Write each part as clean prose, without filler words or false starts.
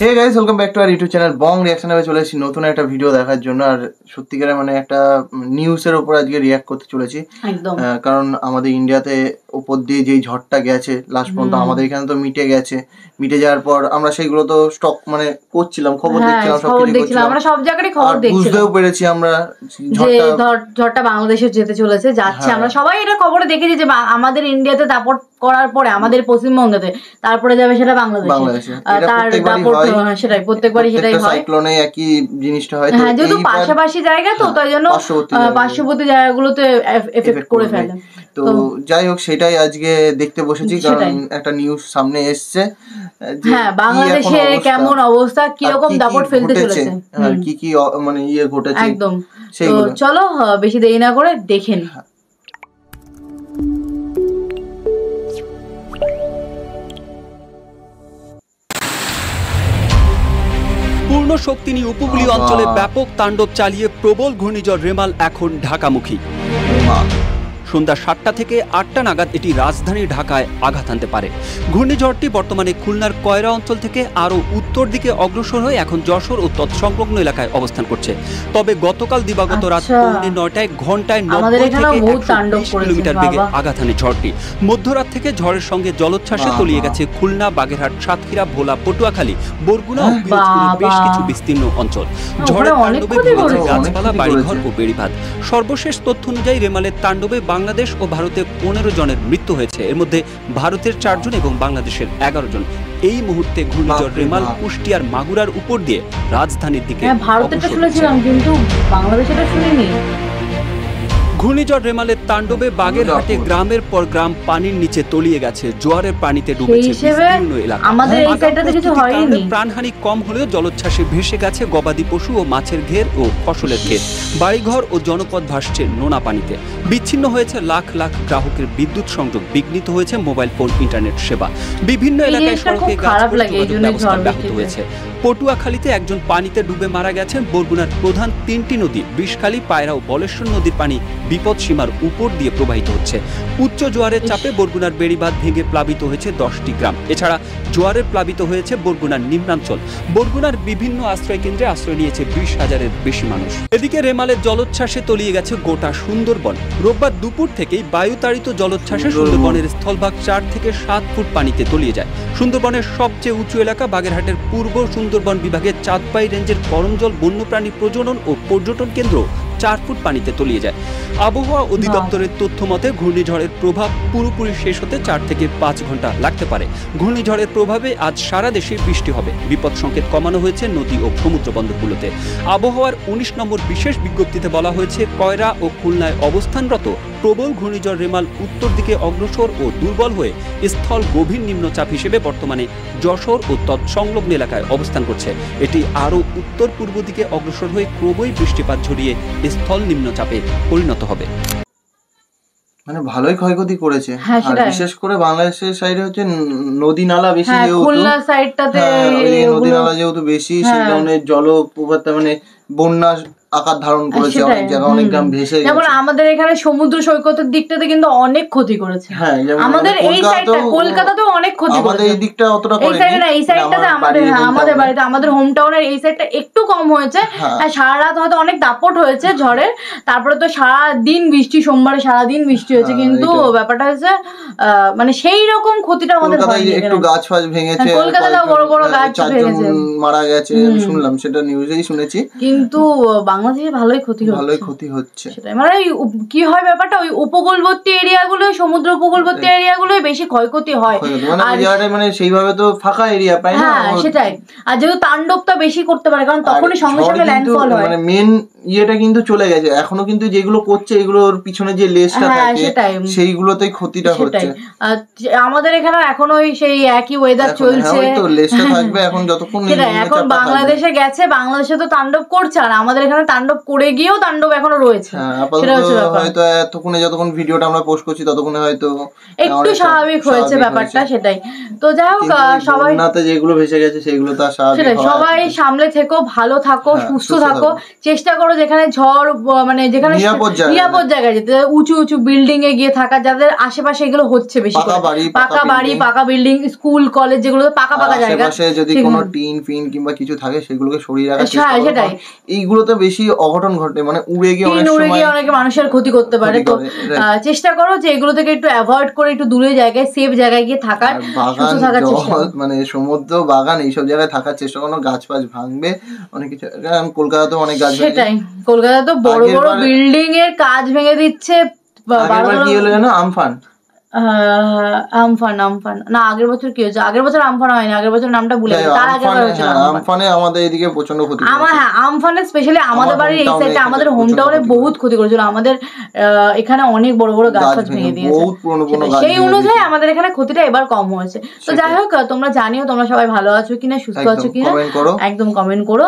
Hey guys, welcome back to our YouTube channel Bong রিঅ্যাকশনে চলে এসেছি নতুন একটা ভিডিও দেখার জন্য। আর সত্যিকারে মানে একটা নিউজের উপর আজকে রিঅ্যাক্ট করতে চলেছি একদম। কারণ আমাদের ইন্ডিয়াতে উপর দিয়ে যেই ঝড়টা গেছে লাস্ট পর্যন্ত আমাদের এখানে তো মিটে গেছে। মিটে যাওয়ার পর আমরা সেইগুলো তো স্টক মানে করছিলাম, খবর দেখছিলাম, সবকিছু করছিলাম, আমরা সব জায়গায় খবর দেখছিলাম, বুঝতেও পেরেছি আমরা ঝড়টা বাংলাদেশে যেতে চলেছে, যাচ্ছে। আমরা সবাই এটা খবরে দেখেছি যে আমাদের ইন্ডিয়াতে দাপট করার পরে আমাদের পশ্চিমবঙ্গতে, তারপরে যাবে সেটা বাংলাদেশে। তার দাপট সেটাই প্রত্যেকবারই সেটাই হয়। সাইক্লোনে একই জিনিসটা হয়, হ্যাঁ, যেহেতু পাশাপাশি জায়গা তো তাই জন্য পার্শ্ববর্তী জায়গাগুলোতে এফেক্ট করে ফেলে। তো যাই হোক, সেটাই আজকে দেখতে বসেছি কারণ একটা নিউজ সামনে এসছে। হ্যাঁ, বাংলাদেশে কেমন অবস্থা, কিরকম দাপট ফেলতে চলেছে, আর কি কি মানে ঘটেছে একদম। তো চলো বেশি দেরি না করে দেখেন। পূর্ণ শক্তি নিয়ে উপকূলীয় অঞ্চলে ব্যাপক তাণ্ডব চালিয়ে প্রবল ঘূর্ণিঝড় রেমাল এখন ঢাকামুখী। সন্ধ্যা 7টা থেকে 8টা নাগাদ এটি রাজধানী ঢাকায় আঘাত হানতে পারে। ঘূর্ণিঝড়টি বর্তমানে খুলনার কয়রা অঞ্চল থেকে আরও উত্তর দিকে অগ্রসর হয়ে এখন যশোর ও তৎসংলগ্ন এলাকায় অবস্থান করছে। তবে গতকাল দিবাগত রাত 9:30টায় ঘন্টায় 90 থেকে 120 কিলোমিটার বেগে আঘাত হানে ঝড়টি। মধ্যরাত থেকে ঝড়ের সঙ্গে জলোচ্ছ্বাসে তলিয়ে গেছে খুলনা, বাগেরহাট, সাতক্ষীরা, ভোলা, পটুয়াখালী, বরগুনা ও পিরোজপুরের বেশ কিছু বিস্তীর্ণ অঞ্চল। ঝড়ের তাণ্ডবে ভেঙেছে গাছপালা, বাড়িঘর ও বেড়িবাঁধ। সর্বশেষ তথ্য অনুযায়ী রেমালের তাণ্ডবে বাংলাদেশ ও ভারতে 15 জনের মৃত্যু হয়েছে। এর মধ্যে ভারতের 4 জন এবং বাংলাদেশের 11 জন। এই মুহূর্তে ঘূর্ণিঝড় রেমাল কুষ্টিয়ার মাগুরার উপর দিয়ে রাজধানীর দিকে ভারতেরটা শুনেছিলাম কিন্তু বাংলাদেশেরটা শুনিনি। ঘূর্ণিঝড় রেমালের তাণ্ডবে বাগেরহাটে গ্রামের পর গ্রাম পানির নিচে তলিয়ে গেছে। জোয়ারের পানিতে ডুবেছে বিস্তীর্ণ এলাকা। আমাদের এই সাইডটাতে কিছু হয়নি। প্রাণহানি কম হলেও জলোচ্ছ্বাসে ভেসে গেছে গবাদি পশু ও মাছের ঘের ও ফসলের ক্ষেত। বাড়িঘর ও জনপদ ভাসছে নোনা পানিতে। বিচ্ছিন্ন হয়েছে লাখ লাখ গ্রাহকের বিদ্যুৎ সংযোগ, বিঘ্নিত হয়েছে মোবাইল ফোন, ইন্টারনেট সেবা। বিভিন্ন এলাকায় সড়কে ব্যবস্থা ব্যাহত হয়েছে। পটুয়াখালীতে একজন পানিতে ডুবে মারা গেছেন। বরগুনার প্রধান 3টি নদী বিষখালী, পায়রা ও বলেশ্বর নদীর পানি বিপদ সীমার উপর দিয়ে প্রবাহিত হচ্ছে। উচ্চ জোয়ারের চাপে বরগুনার বেড়িবাঁধ ভেঙে প্লাবিত হয়েছে 10টি গ্রাম। এছাড়া জোয়ারে প্লাবিত হয়েছে বরগুনার নিম্নাঞ্চল। বরগুনার বিভিন্ন আশ্রয় কেন্দ্রে আশ্রয় নিয়েছে 20,000-এর বেশি মানুষ। এদিকে রেমালের জলোচ্ছ্বাসে তলিয়ে গেছে গোটা সুন্দরবন। রোববার দুপুর থেকেই বায়ুতাড়িত জলোচ্ছ্বাসে সুন্দরবনের স্থলভাগ 4 থেকে 7 ফুট পানিতে তলিয়ে যায়। সুন্দরবনের সবচেয়ে উঁচু এলাকা বাগেরহাটের পূর্ব সুন্দরবন বিভাগের চাঁদপাই রেঞ্জের করমজল বন্যপ্রাণী প্রজনন ও পর্যটন কেন্দ্র 4 ফুট পানিতে তলিয়ে যায়। আবহাওয়া অধিদপ্তরের তথ্য মতে ঘূর্ণিঝড়ের প্রভাব পুরোপুরি শেষ হতে 4 থেকে 5 ঘন্টা লাগতে পারে। ঘূর্ণিঝড়ের প্রভাবে আজ সারা দেশে বৃষ্টি হবে। বিপদ সংকেত কমানো হয়েছে নদী ও সমুদ্র বন্দরগুলোতে। আবহাওয়ার 19 নম্বর বিশেষ বিজ্ঞপ্তিতে বলা হয়েছে কয়রা ও খুলনায় অবস্থানরত প্রবল ঘূর্ণিঝড় রেমাল উত্তর দিকে অগ্রসর ও দুর্বল হয়ে স্থল গভীর নিম্নচাপ হিসেবে বর্তমানে যশোর ও তৎসংলগ্ন এলাকায় অবস্থান করছে। এটি আরও উত্তর পূর্ব দিকে অগ্রসর হয়ে ক্রমই বৃষ্টিপাত ঝরিয়ে স্থল নিম্নচাপে পরিণত হবে। মানে ভালোই ক্ষয়ক্ষতি করেছে। আর বিশেষ করে বাংলাদেশের সাইডে হচ্ছে নদী নালা বেশি, খুলনা সাইডটাতে নদী নালা যেহেতু বেশি, সেই কারণে জলপ্রপাত মানে বন্যা আকার ধারণ করেছে। অনেক জায়গা অনেক গ্রাম ভেসে গেছে। যেমন আমাদের এখানে সমুদ্র সৈকতের দিকটাতে কিন্তু অনেক ক্ষতি করেছে। হ্যাঁ, আমাদের এই সাইডটা কলকাতাতেও অনেক ক্ষতি করেছে। আমাদের এই দিকটা অতটা করেনি। এই সাইডে না, এই সাইডটাতে আমাদের বাড়িতে আমাদের হোম টাউনের এই সাইডটা একটু কম হয়েছে। সারা রাত হয়তো অনেক দাপট হয়েছে ঝড়ের, তারপরে তো সারা দিন বৃষ্টি, সোমবারে সারা দিন বৃষ্টি হয়েছে। কিন্তু ব্যাপারটা হচ্ছে মানে সেই রকম ক্ষতিটা আমাদের হয়নি। একটু গাছ ফাছ ভেঙেছে, কলকাতাতেও বড় বড় গাছ ভেঙেছে, মারা গেছে, শুনলাম, সেটা নিউজেই শুনেছি। কিন্তু বাংলাদেশে ভালোই ক্ষতি হচ্ছে। সেটাই মানে কি হয় ব্যাপারটা, ওই উপকূলবর্তী এরিয়াগুলো, সমুদ্র উপকূলবর্তী এরিয়াগুলো বেশি ক্ষয়ক্ষতি হয়। মানে সেইভাবে তো ফাঁকা এরিয়া পায় না। হ্যাঁ, সেটাই। আর যেহেতু তাণ্ডবটা বেশি করতে পারে, কারণ তখনই সঙ্গে সঙ্গে ল্যান্ডফল হয়। মানে মেন ইয়েটা কিন্তু চলে গেছে, এখনো কিন্তু যেগুলো করছে এগুলোর পিছনে যে লেসটা থাকে সেইগুলোতেই ক্ষতিটা হচ্ছে। আমাদের এখানে এখন ওই সেই একই ওয়েদার চলছে, লেসটা থাকবে এখন যতক্ষণ। এখন বাংলাদেশে গেছে, বাংলাদেশে তো তাণ্ডব করছে, আর আমাদের এখানে তাণ্ডব করে গিয়েও তাণ্ডব এখনো রয়েছে। সেটা হচ্ছে ব্যাপার। হয়তো এতক্ষণে যতক্ষণ ভিডিওটা আমরা পোস্ট করছি ততক্ষণে হয়তো একটু স্বাভাবিক হয়েছে ব্যাপারটা, সেটাই। তো যাই হোক, সবাই যেগুলো ভেসে গেছে সেগুলো তো স্বাভাবিক, সবাই সামলে থেকো, ভালো থাকো, সুস্থ থাকো, চেষ্টা করো যেখানে ঝড় মানে যেখানে নিরাপদ জায়গায় যেতে, উঁচু উঁচু বিল্ডিং এ গিয়ে থাকা, যাদের আশেপাশে এগুলো হচ্ছে বেশি করে, পাকা বাড়ি, পাকা বিল্ডিং, স্কুল কলেজ যেগুলো পাকা পাকা জায়গা, যদি কোনো টিন ফিন কিংবা কিছু থাকে সেগুলোকে সরিয়ে রাখার চেষ্টা করো। সেটাই, এইগুলোতে বেশি অঘটন ঘটে, মানে উড়ে গিয়ে অনেক মানুষের ক্ষতি করতে পারে। তো চেষ্টা করো যে এগুলো থেকে একটু অ্যাভয়েড করে একটু দূরে জায়গায়, সেফ জায়গায় গিয়ে থাকার, সুস্থ থাকার চেষ্টা, মানে সমুদ্র, বাগান, এইসব জায়গায় থাকার চেষ্টা করো। গাছ ফাছ ভাঙবে অনেক কিছু, কলকাতাতেও অনেক গাছ, সেটাই, কলকাতায় তো বড় বড় বিল্ডিং এর কাজ ভেঙে দিচ্ছে। কি হলো জানো, আমফান না, আগের বছর কি হয়েছে? আগের বছর আমফান হয়নি, আগের বছর নামটা ভুলে গেছি, তার আগের বার হয়েছিল আমফানে। আমাদের এদিকে প্রচন্ড ক্ষতি, আমফানে স্পেশালি আমাদের বাড়ির এই সাইডে, আমাদের হোম টাউনে বহুত ক্ষতি করেছিল। আমাদের এখানে অনেক বড় বড় গাছ ফাছ ভেঙে দিয়েছে, সেই অনুযায়ী আমাদের এখানে ক্ষতিটা এবার কম হয়েছে। তো যাই হোক, তোমরা জানিও তোমরা সবাই ভালো আছো কিনা, সুস্থ আছো কিনা, একদম কমেন্ট করো।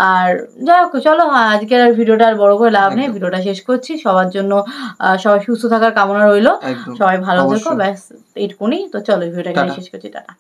আর যাই হোক, চলো আজকের ভিডিওটা আর বড় করে লাভ নেই, ভিডিওটা শেষ করছি। সবার জন্য সবাই সুস্থ থাকার কামনা রইলো, সবাই ভালো থেকো, ব্যাস এইটুকুনি। তো চলো ভিডিওটা শেষ করছি, টাটা।